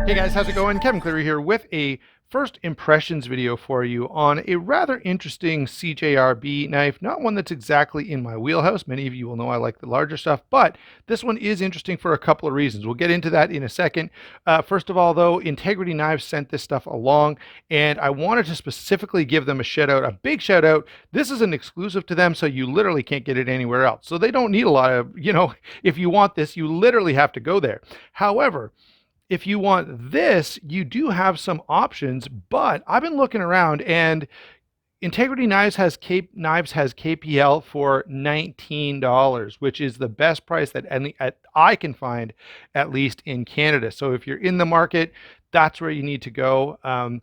Hey guys, how's it going? Kevin Cleary here with a first impressions video for you on a rather interesting CJRB knife. Not one that's exactly in my wheelhouse. Many of you will know I like the larger stuff, but this one is interesting for a couple of reasons. We'll get into that in a second. First of all, though, Integrity Knives sent this stuff along, and I wanted to specifically give them a shout out, a big shout out. This is an exclusive to them, so you literally can't get it anywhere else. So they don't need a lot of, if you want this, you literally have to go there. However, if you want this, you do have some options, but I've been looking around and Integrity Knives has KPL for $19, which is the best price that I can find, at least in Canada. So if you're in the market, that's where you need to go.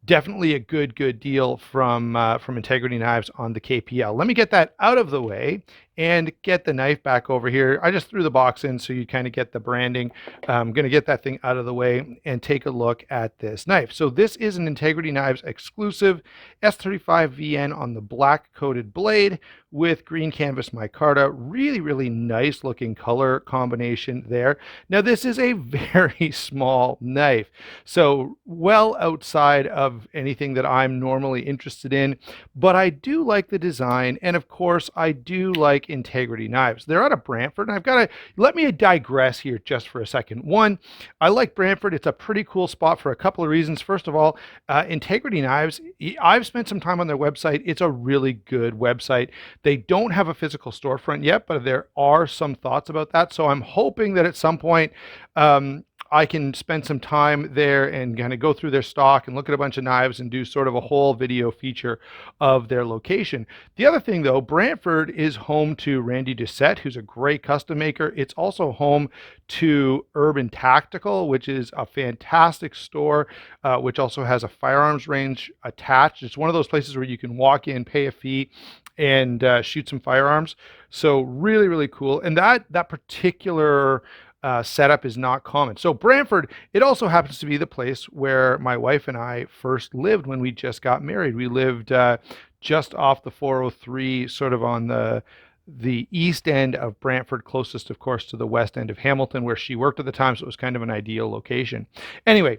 Definitely a good deal from Integrity Knives on the KPL. Let me get that out of the way and get the knife back over here. I just threw the box in so you kind of get the branding. I'm going to get that thing out of the way and take a look at this knife. So this is an Integrity Knives exclusive S35VN on the black coated blade with green canvas micarta. Really nice looking color combination there. Now this is a very small knife, so well outside of anything that I'm normally interested in, but I do like the design, and of course I do like Integrity Knives. They're out of Brantford, and I've got to let me digress here just for a second. One, I like Brantford. It's a pretty cool spot for a couple of reasons. First of all, Integrity Knives, I've spent some time on their website. It's a really good website. They don't have a physical storefront yet, but there are some thoughts about that. So I'm hoping that at some point I can spend some time there and kind of go through their stock and look at a bunch of knives and do sort of a whole video feature of their location. The other thing though, Brantford is home to Randy Doucette, who's a great custom maker. It's also home to Urban Tactical, which is a fantastic store, which also has a firearms range attached. It's one of those places where you can walk in, pay a fee, and shoot some firearms. So really cool. And that particular setup is not common. So Brantford, it also happens to be the place where my wife and I first lived when we just got married. We lived just off the 403, sort of on the east end of Brantford, closest of course to the west end of Hamilton, where she worked at the time, so it was kind of an ideal location. Anyway,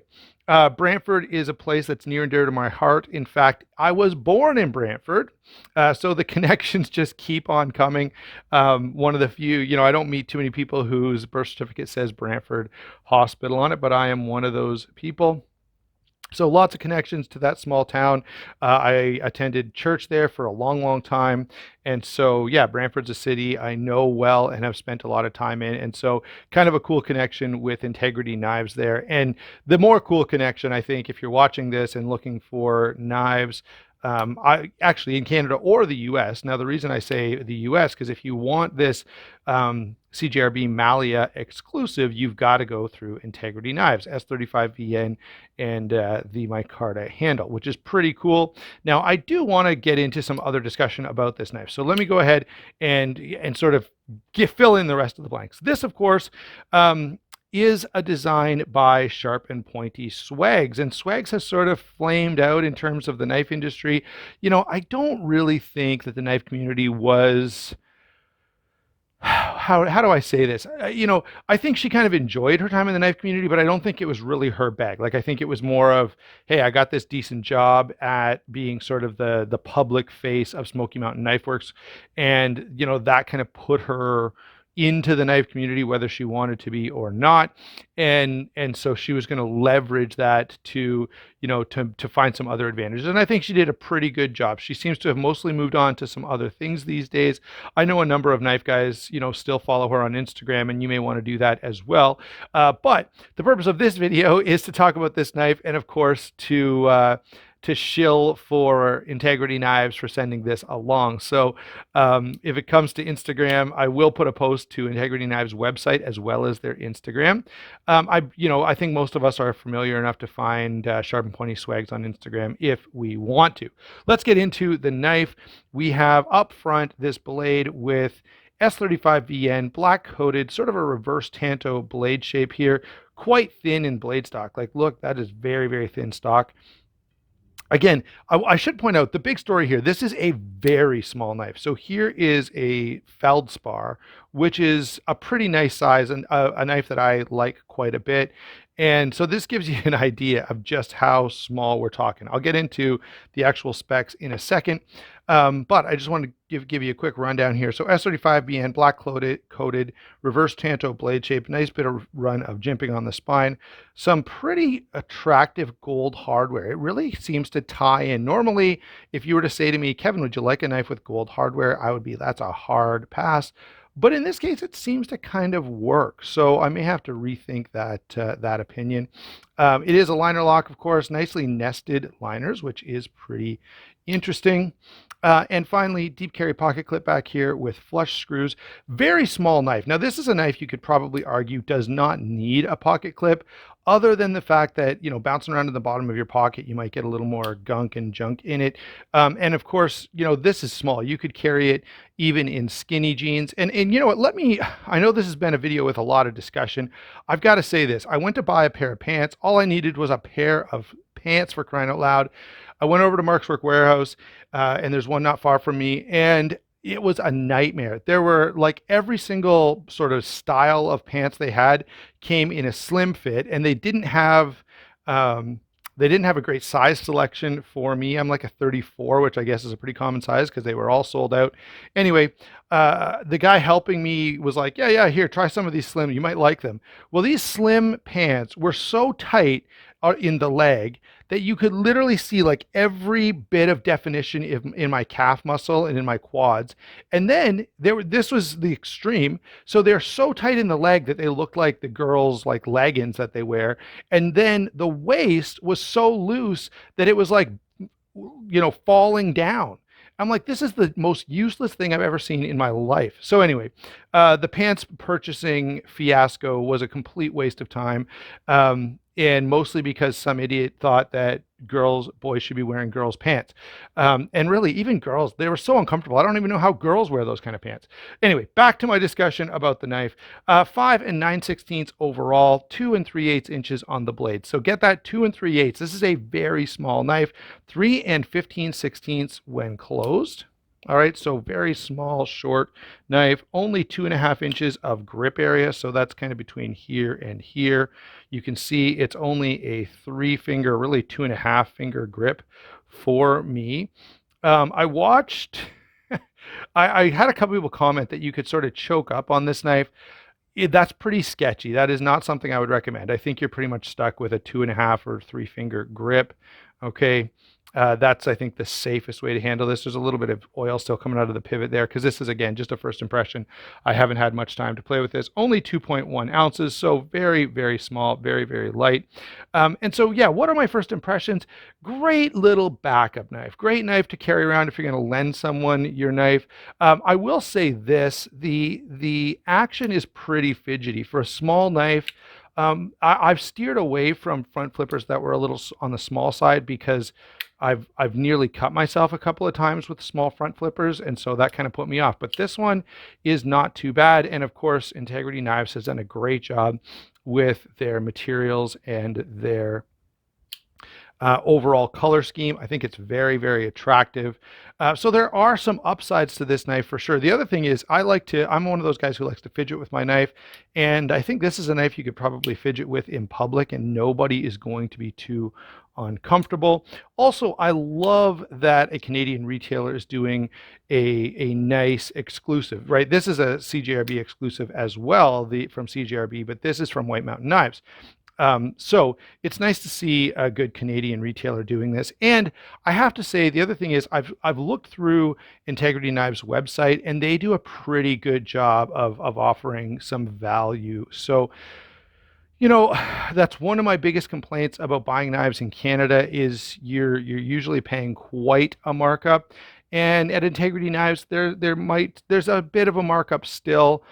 Brantford is a place that's near and dear to my heart. In fact, I was born in Brantford, so the connections just keep on coming. One of the few, I don't meet too many people whose birth certificate says Brantford Hospital on it, but I am one of those people. So lots of connections to that small town. I attended church there for a long time. And so, yeah, Brantford's a city I know well and have spent a lot of time in. And so kind of a cool connection with Integrity Knives there. And the more cool connection, I think, if you're watching this and looking for knives, I actually in Canada or the US. Now, the reason I say the US, because if you want this CJRB Maileah exclusive, you've got to go through Integrity Knives, S35VN, and the micarta handle, which is pretty cool. Now, I do want to get into some other discussion about this knife. So let me go ahead and sort of fill in the rest of the blanks. This, of course, is a design by Sharp and Pointy Swags, and Swags has sort of flamed out in terms of the knife industry. I don't really think that the knife community was, how do I say this? I think she kind of enjoyed her time in the knife community, but I don't think it was really her bag. Like, I think it was more of, hey, I got this decent job at being sort of the public face of Smoky Mountain Knife Works, and that kind of put her into the knife community, whether she wanted to be or not, and so she was going to leverage that to find some other advantages, and I think she did a pretty good job. She seems to have mostly moved on to some other things these days. I know a number of knife guys still follow her on Instagram, and you may want to do that as well, but the purpose of this video is to talk about this knife, and of course to shill for Integrity Knives for sending this along. So if it comes to Instagram, I will put a post to Integrity Knives website as well as their Instagram. I think most of us are familiar enough to find Sharp and Pointy Swags on Instagram if we want to. Let's get into the knife. We have up front this blade with S35VN, black coated, sort of a reverse Tanto blade shape here, quite thin in blade stock. Like, look, that is very thin stock. Again, I should point out the big story here. This is a very small knife. So here is a feldspar, which is a pretty nice size and a knife that I like quite a bit. And so this gives you an idea of just how small we're talking. I'll get into the actual specs in a second, but I just want to give you a quick rundown here. So S35BN, black coated, reverse tanto blade shape, nice bit of run of jimping on the spine, some pretty attractive gold hardware. It really seems to tie in. Normally, if you were to say to me, Kevin, would you like a knife with gold hardware? I would be, that's a hard pass. But in this case, it seems to kind of work. So I may have to rethink that opinion. It is a liner lock, of course, nicely nested liners, which is pretty interesting. And finally, deep carry pocket clip back here with flush screws. Very small knife. Now, this is a knife you could probably argue does not need a pocket clip, other than the fact that, you know, bouncing around in the bottom of your pocket, you might get a little more gunk and junk in it. And of course, you know, this is small. You could carry it even in skinny jeans. And you know what, I know this has been a video with a lot of discussion. I've got to say this. I went to buy a pair of pants. All I needed was a pair of pants, for crying out loud. I went over to Mark's Work Warehouse, and there's one not far from me, and it was a nightmare. There were like every single sort of style of pants they had came in a slim fit, and they didn't have a great size selection for me. I'm like a 34, which I guess is a pretty common size because they were all sold out. Anyway, the guy helping me was like, yeah, here, try some of these slim. You might like them. Well, these slim pants were so tight in the leg that you could literally see like every bit of definition in my calf muscle and in my quads. And then this was the extreme. So they're so tight in the leg that they look like the girls' like leggings that they wear. And then the waist was so loose that it was like, you know, falling down. I'm like, this is the most useless thing I've ever seen in my life. So anyway, the pants purchasing fiasco was a complete waste of time. And mostly because some idiot thought that boys should be wearing girls' pants. And really, even girls, they were so uncomfortable. I don't even know how girls wear those kind of pants. Anyway, back to my discussion about the knife. 5 9/16 overall, 2 3/8 inches on the blade. So get that 2 3/8. This is a very small knife. 3 15/16 when closed. All right, so very small, short knife, only 2.5 inches of grip area. So that's kind of between here and here. You can see it's only a 3-finger, really 2.5-finger grip for me. I watched, I had a couple people comment that you could sort of choke up on this knife. That's pretty sketchy. That is not something I would recommend. I think you're pretty much stuck with a 2.5 or 3-finger grip. Okay. That's, I think, the safest way to handle this. There's a little bit of oil still coming out of the pivot there because this is, again, just a first impression. I haven't had much time to play with this. Only 2.1 ounces, so very, very small, very, very light. And so, yeah, what are my first impressions? Great little backup knife. Great knife to carry around if you're going to lend someone your knife. I will say this, the action is pretty fidgety. For a small knife, I've steered away from front flippers that were a little on the small side because I've nearly cut myself a couple of times with small front flippers, and so that kind of put me off. But this one is not too bad, and of course, Integrity Knives has done a great job with their materials and their overall color scheme. I think it's very, very attractive. So there are some upsides to this knife for sure. The other thing is I'm one of those guys who likes to fidget with my knife. And I think this is a knife you could probably fidget with in public and nobody is going to be too uncomfortable. Also, I love that a Canadian retailer is doing a nice exclusive, right? This is a CJRB exclusive as well, from CJRB, but this is from White Mountain Knives. So it's nice to see a good Canadian retailer doing this. And I have to say, the other thing is I've looked through Integrity Knives website and they do a pretty good job of offering some value. So, you know, that's one of my biggest complaints about buying knives in Canada is you're usually paying quite a markup. And at Integrity Knives, there's a bit of a markup still,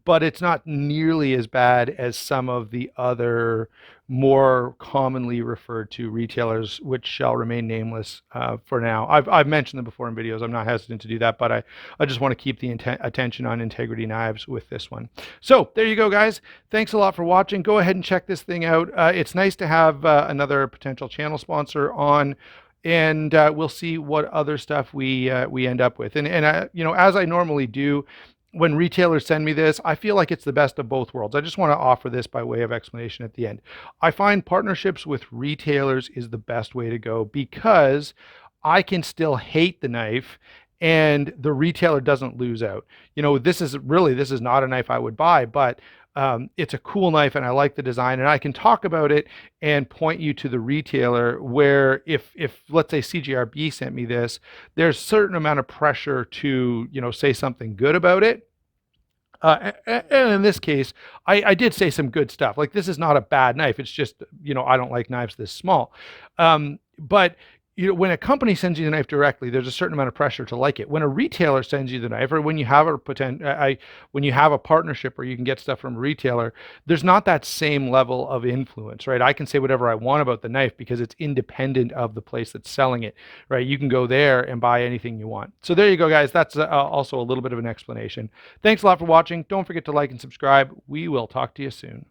but it's not nearly as bad as some of the other more commonly referred to retailers, which shall remain nameless for now. I've mentioned them before in videos. I'm not hesitant to do that, but I just want to keep the attention on Integrity Knives with this one. So there you go, guys. Thanks a lot for watching. Go ahead and check this thing out. It's nice to have another potential channel sponsor on, and we'll see what other stuff we end up with. And you know, as I normally do, when retailers send me this, I feel like it's the best of both worlds. I just want to offer this by way of explanation at the end. I find partnerships with retailers is the best way to go because I can still hate the knife and the retailer doesn't lose out. This is not a knife I would buy, but it's a cool knife and I like the design and I can talk about it and point you to the retailer where if let's say CJRB sent me this, there's a certain amount of pressure to, say something good about it. And in this case, I did say some good stuff. Like, this is not a bad knife. It's just, I don't like knives this small. But when a company sends you the knife directly, there's a certain amount of pressure to like it. When a retailer sends you the knife, or when you have when you have a partnership where you can get stuff from a retailer, there's not that same level of influence, right? I can say whatever I want about the knife because it's independent of the place that's selling it, right? You can go there and buy anything you want. So there you go, guys. That's also a little bit of an explanation. Thanks a lot for watching. Don't forget to like and subscribe. We will talk to you soon.